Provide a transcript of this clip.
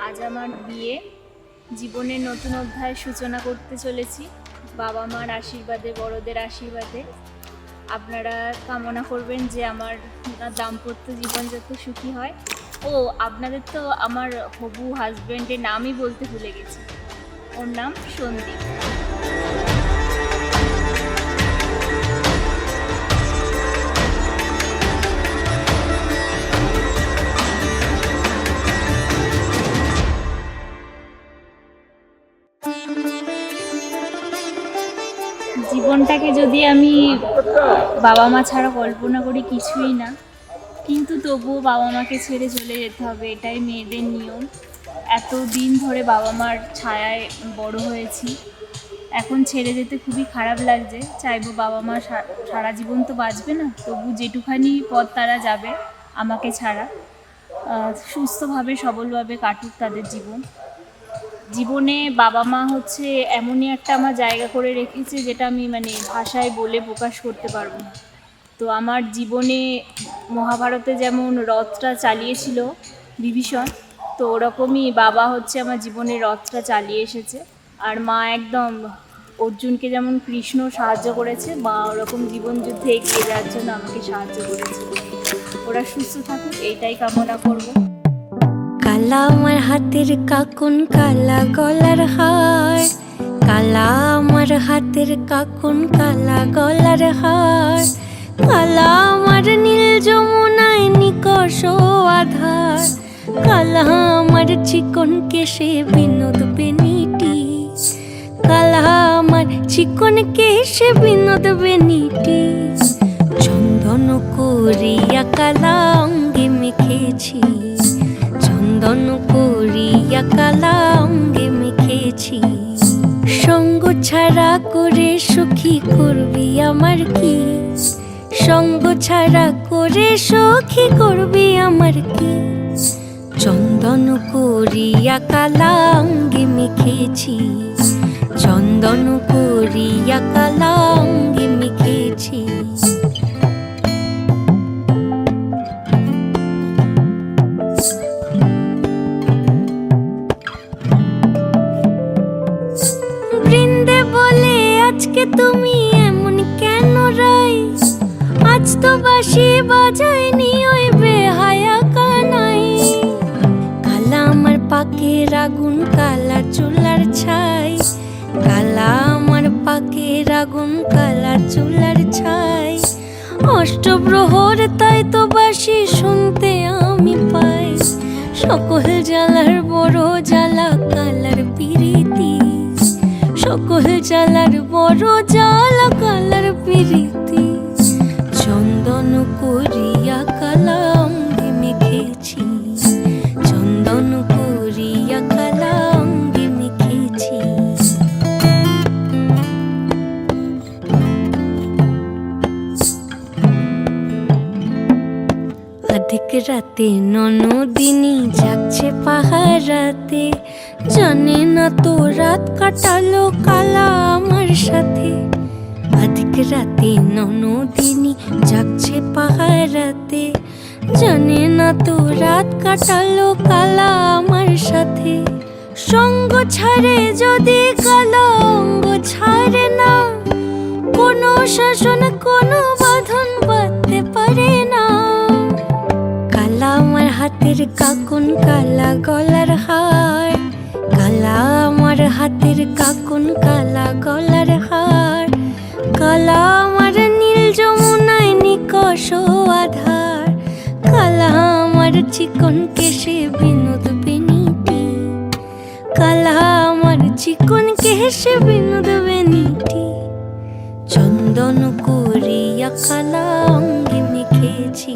আজ আমার বিয়ে, জীবনের নতুন অধ্যায় সূচনা করতে চলেছি বাবা মার আশীর্বাদে, বড়দের আশীর্বাদে। আপনারা কামনা করবেন যে আমার দাম্পত্য জীবন যাতে সুখী হয়। ও আপনাদের তো আমার হবু হাজব্যান্ডের নামই বলতে ভুলে গেছি, ওর নাম সন্দীপ। জীবনটাকে যদি আমি বাবা মা ছাড়া কল্পনা করি কিছুই না, কিন্তু তবুও বাবা মাকে ছেড়ে চলে যেতে হবে, এটাই মেয়েদের নিয়ম। এতদিন ধরে বাবা মার ছায়ায় বড় হয়েছি, এখন ছেড়ে যেতে খুবই খারাপ লাগছে। চাইবো বাবা মা সারা জীবন তো বাঁচবে না, তবু যেটুখানি পথ তারা যাবে আমাকে ছাড়া সুস্থভাবে সবলভাবে কাটুক তাদের জীবন। জীবনে বাবা মা হচ্ছে এমনই একটা আমার জায়গা করে রেখেছে যেটা আমি ভাষায় বলে প্রকাশ করতে পারবো না। তো আমার জীবনে মহাভারতে যেমন রথটা চালিয়েছিল বিভীষণ, তো ওরকমই বাবা হচ্ছে আমার জীবনে রথটা চালিয়ে এসেছে। আর মা একদম অর্জুনকে যেমন কৃষ্ণ সাহায্য করেছে, মা ওরকম জীবন যুদ্ধে এগিয়ে যাওয়ার জন্য আমাকে সাহায্য করেছে। ওরা সুস্থ থাকুক, এইটাই কামনা করবো। কালা আমার হাতের কাকুন, কালা গলার হার, কালা আমার হাতের কাকুন, কালা গলার হার, কালা আমার নীল যমুনায় নিকষ আধার, কালা আমার চিকন কেশে বিনোদ বেনিটি, কালা আমার চিকন কেশে বিনোদ বেনিটি, চন্দন করিয়া কালা অঙ্গে মেখেছি, চন্দন করিয়া কালা অঙ্গে মেখেছি, সঙ্গ ছাড়া করে সুখী করবি আমার কি, সঙ্গ ছাড়া করে সুখী করবি আমার কি, চন্দন করিয়া কালা অঙ্গে মেখেছি, চন্দন করিয়া কালা অঙ্গে মেখেছি। বৃন্দে বলে আজকে তুমি এমন কেন রাই, আজ তো বাঁশি বাজায়নি ওই বেহায়া কানাই, কালা আমার পাকের আগুন, কালা চুলার ছাই, কালা আমার পাকের আগুন, কালা চুলার ছাই, অষ্টপ্রহর তাই তো বাঁশি শুনতে আমি পাই, সকল জ্বালার বড় জ্বালা কালার পিরিতি, সকল জ্বালার বড় জ্বালা কালার পিরিতি, চন্দন করিয়া কালা অঙ্গে মেখেছি, চন্দন করিয়া কালা অঙ্গে মেখেছি। অধিক রাতে ননদিনী যাচ্ছে পাহারাতে, জানে না তো রাত কাটালো কালা আমার সাথে, অধিক রাতে ননদিনী যাচ্ছে পাহারাতে, জানে না তো রাত কাটালো কালা আমার সাথে, সঙ্গ ছাড়ে যদি কালা অঙ্গ ছাড়ে না, কোনো শাসন কোনো বাঁধন বাঁধতে পারে না, কালা আমার হাতের কাকুন, কালা গলার হার, কালা আমার হাতের কাকুন, কালা গলার হার, কালা আমার নীল আমার চিকন কেশে বিনোদ বেনিটি, কালা আমার চিকন কেশে বিনোদ বেনিটি। চন্দন করিয়া কালা অঙ্গে মেখেছি